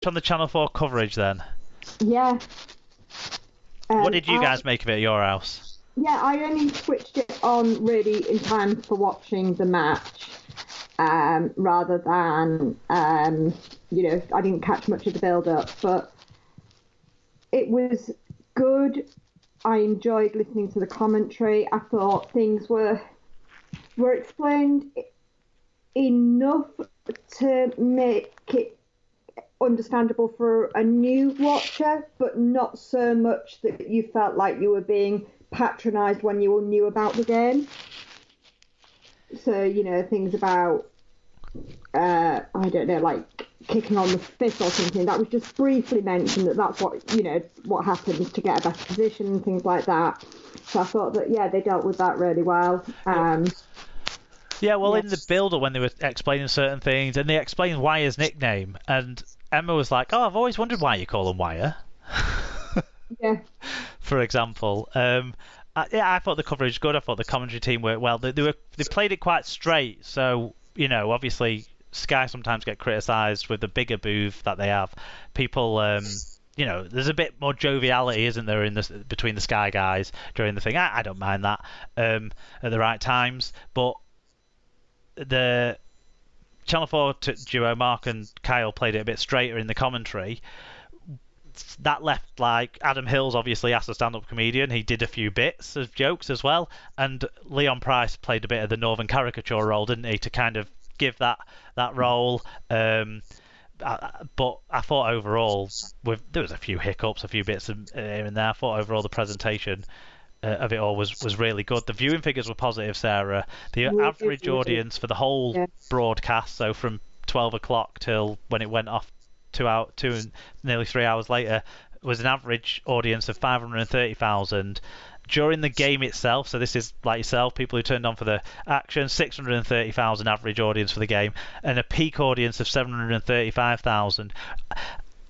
on the Channel 4 coverage then. Yeah. What did you guys make of it at your house? Yeah, I only switched it on really in time for watching the match, rather than, I didn't catch much of the build-up, but it was good. I enjoyed listening to the commentary. I thought things were explained enough to make it understandable for a new watcher, but not so much that you felt like you were being patronised when you all knew about the game. So, things about, I don't know, like kicking on the fist or something, that was just briefly mentioned, that's what happens to get a better position and things like that. So I thought that, yeah, they dealt with that really well. Yeah, well, in the build when they were explaining certain things, and they explained Wire's nickname, and Emma was like, "Oh, I've always wondered why you call him Wire." Yeah. For example, I thought the coverage was good. I thought the commentary team worked well. They played it quite straight, so obviously Sky sometimes get criticised with the bigger booth that they have. People, there's a bit more joviality, isn't there, between the Sky guys during the thing. I don't mind that at the right times, but the Channel 4 duo, Mark and Kyle, played it a bit straighter in the commentary. That left, like, Adam Hills obviously asked a stand-up comedian. He did a few bits of jokes as well, and Leon Price played a bit of the Northern caricature role, didn't he, to kind of give that role. But I thought overall, there was a few hiccups, a few bits here and there. I thought overall the presentation of it all was really good. The viewing figures were positive, Sarah. The average audience for the whole broadcast, so from 12 o'clock till when it went off 2 and nearly 3 hours later, was an average audience of 530,000. During the game itself, so this is like yourself, people who turned on for the action, 630,000 average audience for the game, and a peak audience of 735,000.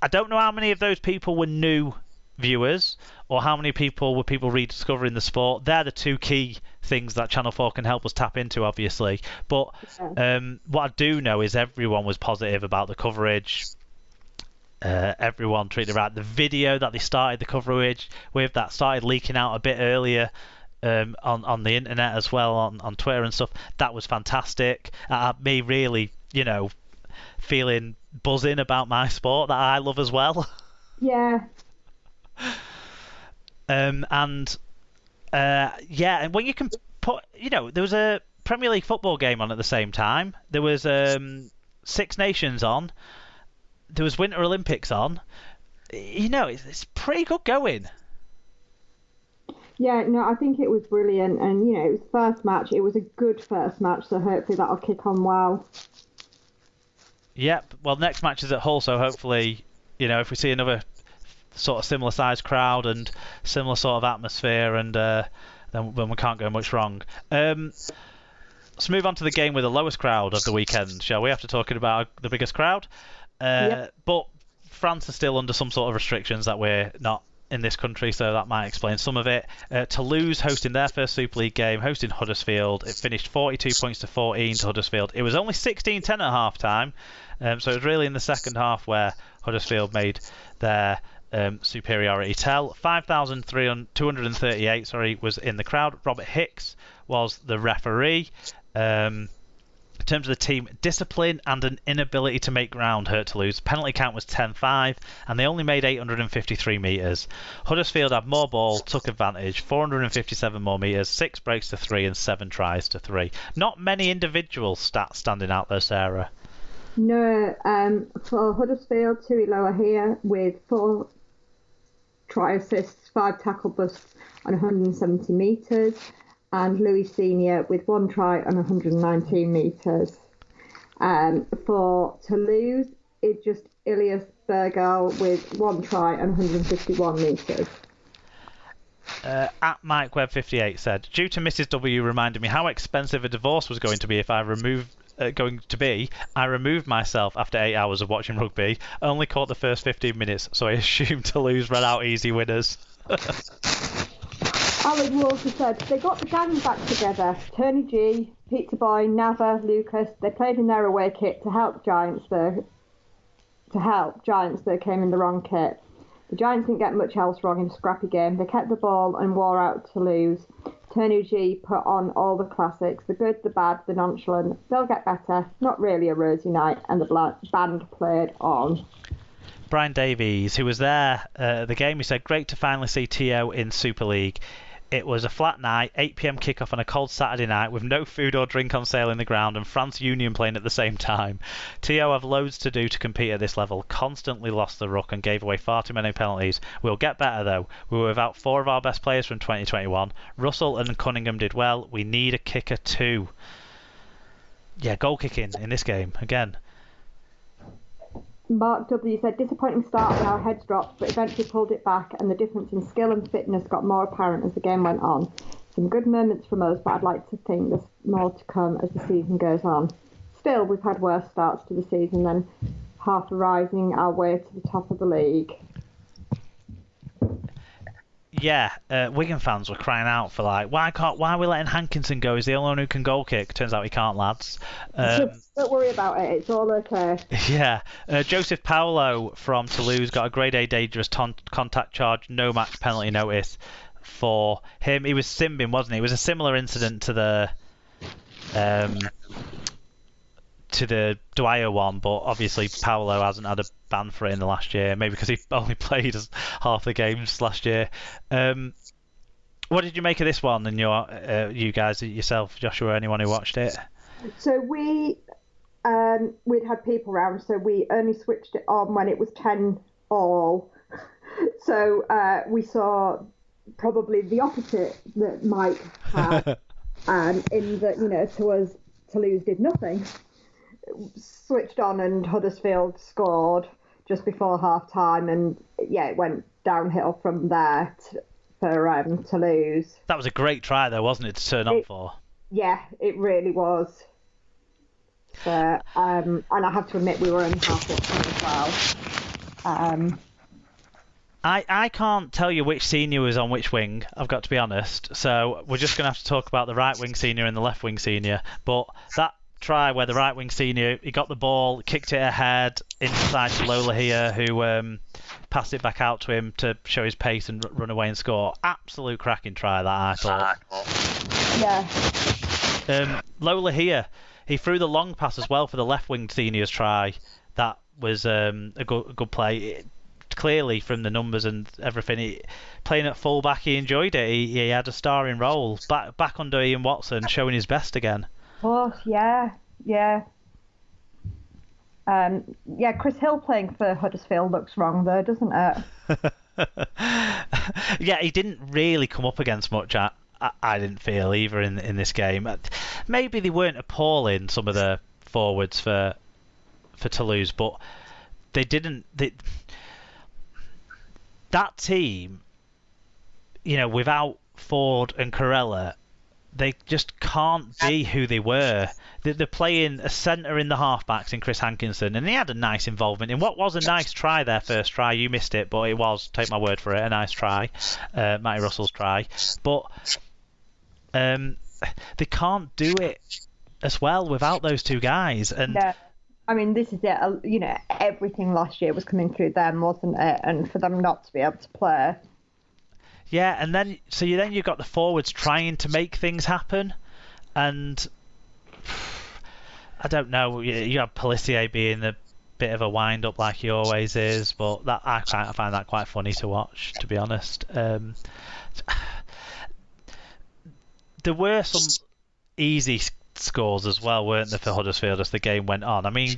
I don't know how many of those people were new viewers or how many people were people rediscovering the sport. They're the two key things that Channel 4 can help us tap into, obviously. But what I do know is everyone was positive about the coverage. Everyone treated it right. The video that they started the coverage with, that started leaking out a bit earlier on the internet as well, on Twitter and stuff, that was fantastic. Me really, feeling buzzing about my sport that I love as well. Yeah. And when you can put, there was a Premier League football game on at the same time. There was Six Nations on. There was Winter Olympics on. It's pretty good going. Yeah, no, I think it was brilliant, and it was first match. It was a good first match, so hopefully that'll kick on well. Yep. Well, next match is at Hull, so hopefully, if we see another sort of similar sized crowd and similar sort of atmosphere, and then we can't go much wrong. Let's move on to the game with the lowest crowd of the weekend, shall we? After talking about the biggest crowd. Yep. But France is still under some sort of restrictions that we're not in this country, so that might explain some of it. Toulouse hosting their first Super League game, hosting Huddersfield. It finished 42 points to 14 to Huddersfield. It was only 16-10 at half time, so it was really in the second half where Huddersfield made their superiority tell. 5,238 was in the crowd. Robert Hicks was the referee. In terms of the team, discipline and an inability to make ground hurt Toulouse. Penalty count was 10-5, and they only made 853 metres. Huddersfield had more ball, took advantage, 457 more metres, 6 breaks to 3 and 7 tries to 3. Not many individual stats standing out there, Sarah. No, for Huddersfield, Tui Lower here with 4 try assists, 5 tackle busts on 170 metres. And Louis Senior with 1 try on 119 metres. For Toulouse, it's just Ilias Bergal with 1 try on 151 metres. At MikeWeb58 said, due to Mrs. W reminding me how expensive a divorce was going to be if I removed myself after 8 hours of watching rugby. Only caught the first 15 minutes, so I assumed Toulouse ran out easy winners. Alan Walker said, they got the gang back together. Tony G, Peter Boy, Nava, Lucas, they played in their away kit to help Giants though. to help. Giants, though, came in the wrong kit. The Giants didn't get much else wrong in a scrappy game. They kept the ball and wore out Toulouse. Tony G put on all the classics, the good, the bad, the nonchalant. They'll get better. Not really a rosy night, and the band played on. Brian Davies, who was there at the game, he said, great to finally see T.O. in Super League. It was a flat night, 8 p.m. kickoff on a cold Saturday night with no food or drink on sale in the ground and France Union playing at the same time. T.O. have loads to do to compete at this level, constantly lost the ruck and gave away far too many penalties. We'll get better though. We were without 4 of our best players from 2021. Russell and Cunningham did well. We need a kicker too. Yeah, goal kicking in this game, again. Mark W said, disappointing start and our heads dropped, but eventually pulled it back and the difference in skill and fitness got more apparent as the game went on. Some good moments from us, but I'd like to think there's more to come as the season goes on. Still, we've had worse starts to the season than half rising our way to the top of the league. Yeah, Wigan fans were crying out for why are we letting Hankinson go? He's the only one who can goal kick. Turns out he can't, lads. Don't worry about it. It's all okay. Yeah, Joseph Paolo from Toulouse got a grade A dangerous contact charge, no match penalty notice for him. He was simbing, wasn't he? It was a similar incident to the Dwyer one, but obviously Paolo hasn't had a ban for it in the last year, maybe because he only played half the games last year. What did you make of this one and you guys yourself, Joshua, anyone who watched it? So we'd had people around, so we only switched it on when it was 10-all. So we saw probably the opposite that Mike had, in that, to us, Toulouse did nothing. Switched on and Huddersfield scored just before half time, and it went downhill from there for Toulouse. That was a great try though, wasn't it, to turn on for? Yeah, it really was. And I have to admit we were only half watching as well. I can't tell you which senior was on which wing, I've got to be honest, so we're just going to have to talk about the right wing senior and the left wing senior. But that try where the right wing senior, he got the ball, kicked it ahead inside to Lola here, who passed it back out to him to show his pace and run away and score. Absolute cracking try, that, I thought. Yeah. Lola here, he threw the long pass as well for the left wing senior's try. That was a good play. Clearly from the numbers and everything, playing at full back, he enjoyed it. He had a starring role. Back under Ian Watson, showing his best again. Oh, yeah. Chris Hill playing for Huddersfield looks wrong though, doesn't it? Yeah, he didn't really come up against much. I didn't feel either in this game. Maybe they weren't appalling, some of the forwards for Toulouse, but they didn't. That team, without Ford and Corella, they just can't be who they were. They're playing a centre in the halfbacks in Chris Hankinson, and he had a nice involvement in what was a nice try there, first try. You missed it, but it was, take my word for it, a nice try. Matty Russell's try. But they can't do it as well without those two guys. And yeah. I mean, this is it. Everything last year was coming through them, wasn't it? And for them not to be able to play. Yeah, and then you've got the forwards trying to make things happen, and I don't know. You have Pelissier being a bit of a wind up like he always is, but that I find that quite funny to watch, to be honest. There were some easy scores as well, weren't there, for Huddersfield as the game went on? I mean,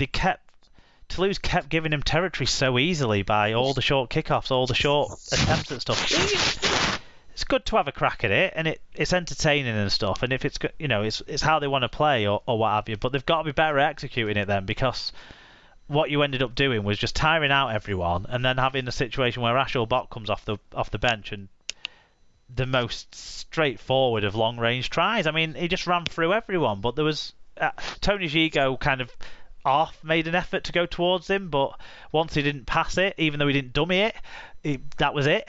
Toulouse kept giving him territory so easily by all the short kickoffs, all the short attempts at stuff. It's good to have a crack at it, and it's entertaining and stuff. And if it's it's how they want to play or what have you. But they've got to be better at executing it then, because what you ended up doing was just tiring out everyone, and then having a situation where Ashel Bott comes off the bench and the most straightforward of long range tries. I mean, he just ran through everyone, but there was Tony Gigo kind of made an effort to go towards him, but once he didn't pass it, even though he didn't dummy it, that was it.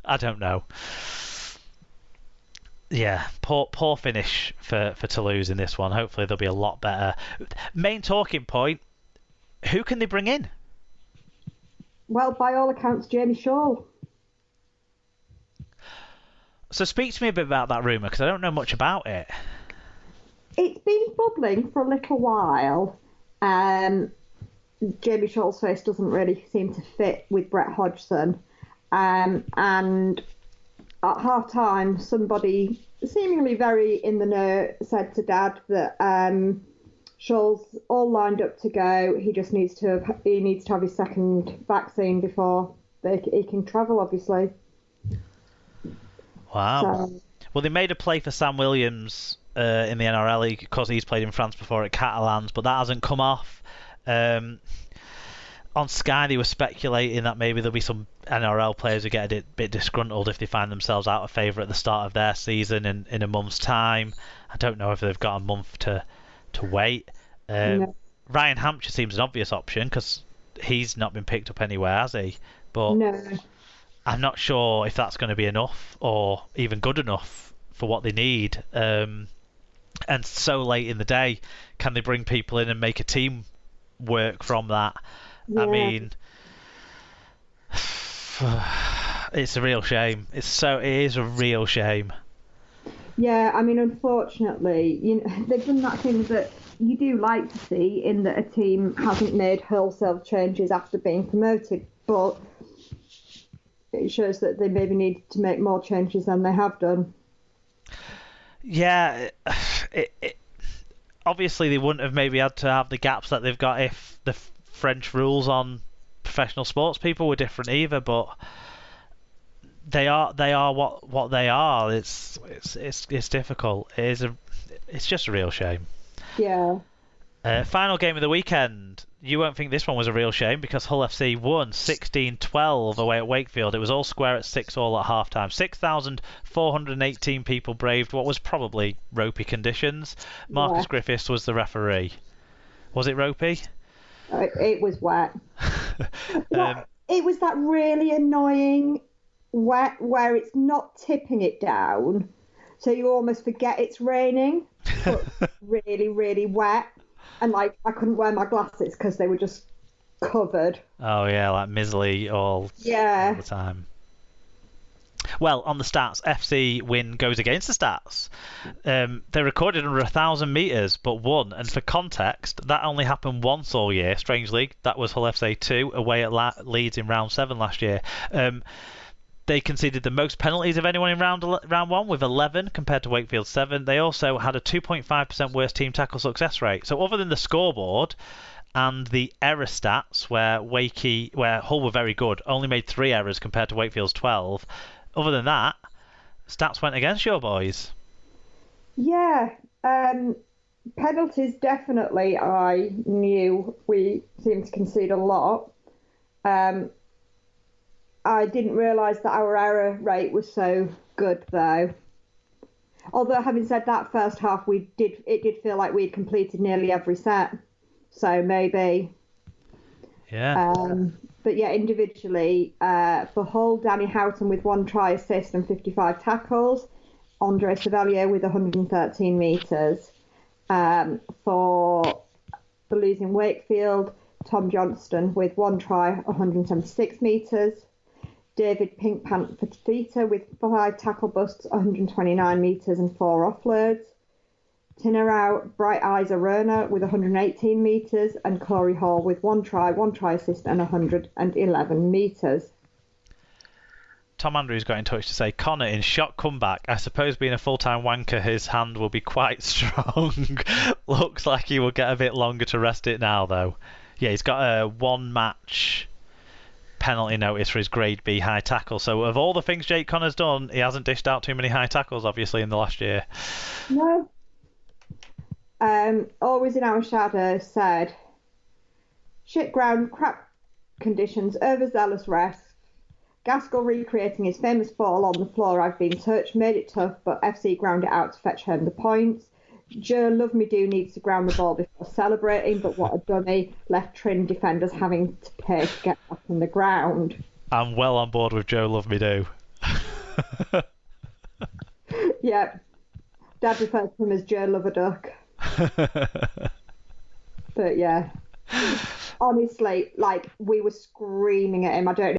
I don't know. Yeah, poor finish for Toulouse in this one. Hopefully they'll be a lot better. Main talking point, who can they bring in? Well, by all accounts, Jamie Shaw. So speak to me a bit about that rumour, because I don't know much about it. It's been bubbling for a little while. Jamie Shaw's face doesn't really seem to fit with Brett Hodgson. And at half time, somebody seemingly very in the know said to Dad that Shaw's all lined up to go. He just needs to have his second vaccine before he can travel, obviously. Wow. So, well, they made a play for Sam Williams in the NRL because he's played in France before at Catalans, but that hasn't come off. On Sky, they were speculating that maybe there'll be some NRL players who get a bit disgruntled if they find themselves out of favour at the start of their season in a month's time. I don't know if they've got a month to wait. no. Ryan Hampshire seems an obvious option because he's not been picked up anywhere, has he? But No. I'm not sure if that's going to be enough or even good enough for what they need. And so late in the day, can they bring people in and make a team work from that? Yeah. I mean, it's a real shame. It is a real shame. Yeah, I mean, unfortunately, they've done that thing that you do like to see in that a team hasn't made wholesale changes after being promoted, but it shows that they maybe need to make more changes than they have done. Yeah, obviously they wouldn't have maybe had to have the gaps that they've got if the French rules on professional sports people were different either, but they are what they are. It's difficult. It's just a real shame. Yeah. Final game of the weekend. You won't think this one was a real shame because Hull FC won 16-12 away at Wakefield. It was all square at 6-all at half-time. 6,418 people braved what was probably ropey conditions. Marcus Griffiths was the referee. Was it ropey? It was wet. It was that really annoying wet where it's not tipping it down, so you almost forget it's raining, but really, really wet. And I couldn't wear my glasses because they were just covered. Oh yeah, like miserly all the time. Well, on the stats, FC win goes against the stats. They recorded under 1,000 metres, but won. And for context, that only happened once all year, strangely. That was Hull FC 2, away at Leeds in round 7 last year. They conceded the most penalties of anyone in round 1 with 11 compared to Wakefield 7. They also had a 2.5% worse team tackle success rate. So other than the scoreboard and the error stats, where Hull were very good, only made 3 errors compared to Wakefield's 12. Other than that, stats went against your boys. Yeah, penalties definitely. I knew we seemed to concede a lot. I didn't realise that our error rate was so good, though. Although, having said that, first half it did feel like we'd completed nearly every set. So maybe. Yeah. But yeah, individually, for Hull, Danny Houghton with 1 try assist and 55 tackles. Andre Savellier with 113 metres. For the losing Wakefield, Tom Johnston with 1 try, 176 metres. David Pinkpant-Fafita with 5 tackle busts, 129 metres and 4 offloads. Tinarau Bright Eyes Arona with 118 metres and Corey Hall with 1 try assist and 111 metres. Tom Andrews got in touch to say, Connor in shock comeback. I suppose being a full-time wanker, his hand will be quite strong. Looks like he will get a bit longer to rest it now, though. Yeah, he's got a 1-match penalty notice for his grade B high tackle. So of all the things Jake Connor's done, he hasn't dished out too many high tackles, obviously, in the last year. No. Always in Our Shadow said, shit ground, crap conditions, overzealous rest. Gaskell recreating his famous fall on the floor I've been touched, made it tough, but FC ground it out to fetch home the points. Joe Love Me Do needs to ground the ball before celebrating, but what a dummy, left trim defenders having to pay to get back on the ground. I'm well on board with Joe Love Me Do. Yeah, Dad refers to him as Joe Love a Duck. But yeah. honestly, like we were screaming at him. I don't